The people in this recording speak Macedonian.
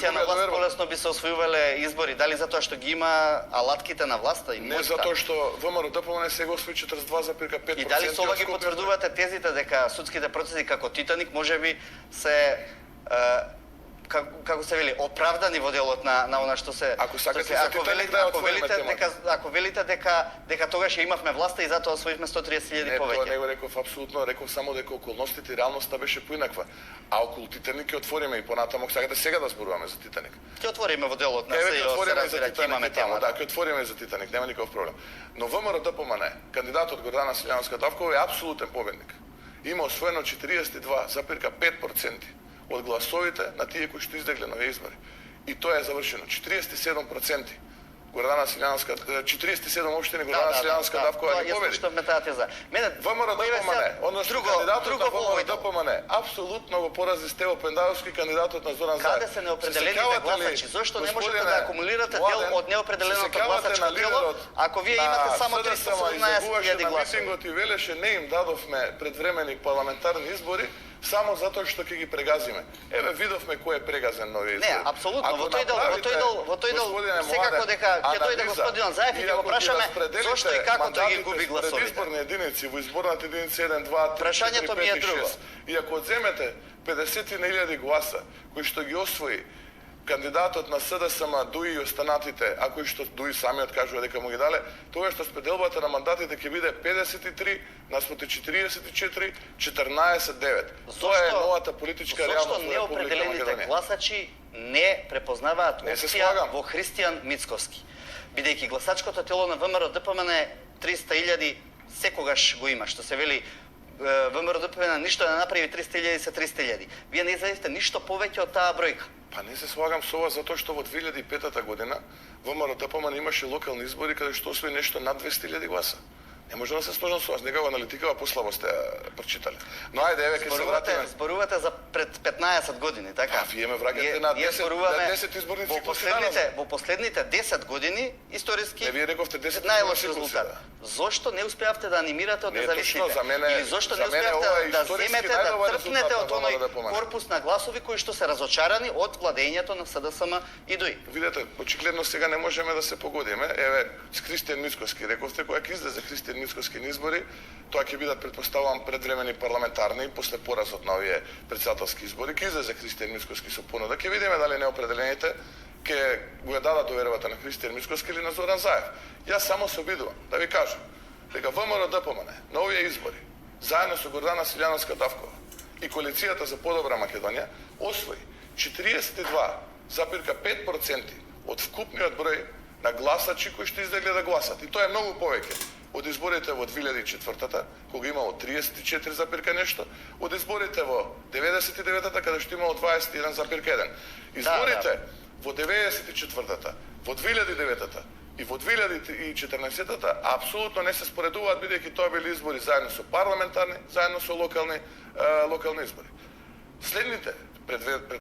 коалиција на власт полесно би се освојувале избори? Дали затоа што ги има алатките на власта и Не затоа што ВМРО-ДПМНЕ сега освои 42,5%. И дали со ова ги потврдувате тезите дека судските процеси како Титаник можеби се како се вели оправдани во делот на она што се Ако сакате за Титаник да отвориме темата. Ако велите дека тогаш ја имавме власта и затоа освоивме 130.000 повеќе. Не, тоа не го реков апсолутно, реков само дека околностите и реалноста беше поинаква. А околу Титаник ќе отвориме и понатаму, сакате сега да зборуваме за Титаник. Ќе отвориме во делот на СИО, се разбира, ќе имаме тема. Да, ќе отвориме за Титаник, нема никаков проблем. Но ВМРО-ДПМНЕ, кандидатот Гордана Силјановска-Давкова е апсолутен победник. Има освоено 42,5% од гласовите на тие кои што излегле на овие избори. И тоа е завршено. 47% Гордана Силјановска, 47 општини Гордана Силјановска-Давкова ги победи. Тоа таа теза. Мене ВМРО-ДПМНЕ, односно кандидатот на ВМРО-ДПМНЕ, апсолутно го порази Стево Пендавски, кандидатот на Зоран Заев. Каде се неопределените гласачи? Зошто не можете да акумулирате дел од неопределеното гласачко тело, ако вие имате само 317.000 гласови? Митингот и велеше не им дадовме предвремени парламентарни избори, само затоа што ќе ги прегазиме. Еве видовме кој е прегазен на овие избори. Не, апсолутно, во тој дел секако дека ќе дојде господинот Заев и ќе го прашаме зошто и како тој ги губи гласовите. Изборни единици во изборната единица 1, 2, 3, 4, 5 Прашањето ми е и друго. 6. И ако одземете 50.000 гласа кои што ги освои кандидатот на СДСМ, Дуи и останатите, а кои што Дуи самиот кажува дека му ги дале, тоа што спределбата на мандатите ќе биде 53 наспроти 44, 14-9. Тоа е новата политичка реалност Зошто во Република неопределените Македонија. гласачи не препознаваат опција во Христијан Мицковски? Бидејќи гласачкото тело на ВМРО-ДПМНЕ 300.000 секогаш го има, што се вели ВМРО-ДПМНЕ ништо не направи 300.000 се 300.000. Вие не излезете ништо повеќе од таа бројка. Па не се слагам со ова затоа што во 2005 година ВМРО-ДПМНЕ имаше локални избори каде што освои нешто над 200.000 гласа. Не може да се сложам со вас, некако аналитикава послабо сте прочитале. Но ајде, еве ќе се вратиме. Зборувате за пред 15 години, така? А вие ме враќате на 10 изборни циклуси данас. Во последните 10 години историски Не, вие рековте 10 најлош циклуси, резултат. Зошто не успеавте да анимирате од независните? за мене- Или зошто за не мене успеавте ова е да историски земете, да најдобар трпнете резултат од на оној ВМРО-ДПМНЕ. корпус на гласови кои што се разочарани од владењето на СДСМ и ДУИ? Видете, очигледно сега не можеме да се погодиме. Еве, с Христијан Мицковски рековте, кога ќе излезе Христијан Мицковски на избори, тоа ќе бидат предпоставувам предвремени парламентарни после поразот на овие претседателски избори, ќе излезе Христијан Мицковски со понуда, ќе видиме дали неопределените ќе го ја дадат довербата на Христијан Мицковски или на Зоран Заев. Јас само се обидувам да ви кажам дека ВМРО-ДПМНЕ на овие избори, заедно со Гордана Силјановска-Давкова и коалицијата за подобра Македонија освои 42,5% од вкупниот број на гласачи кои што излегле да гласат. И тоа е многу повеќе од изборите во 2004-та, кога имало 34, нешто, од изборите во 99-та, каде што имало 21,1. Изборите во 94-та, во 2009-та и во 2014-та апсолутно не се споредуваат, бидејќи тоа били избори заедно со парламентарни, заедно со локални избори. Следните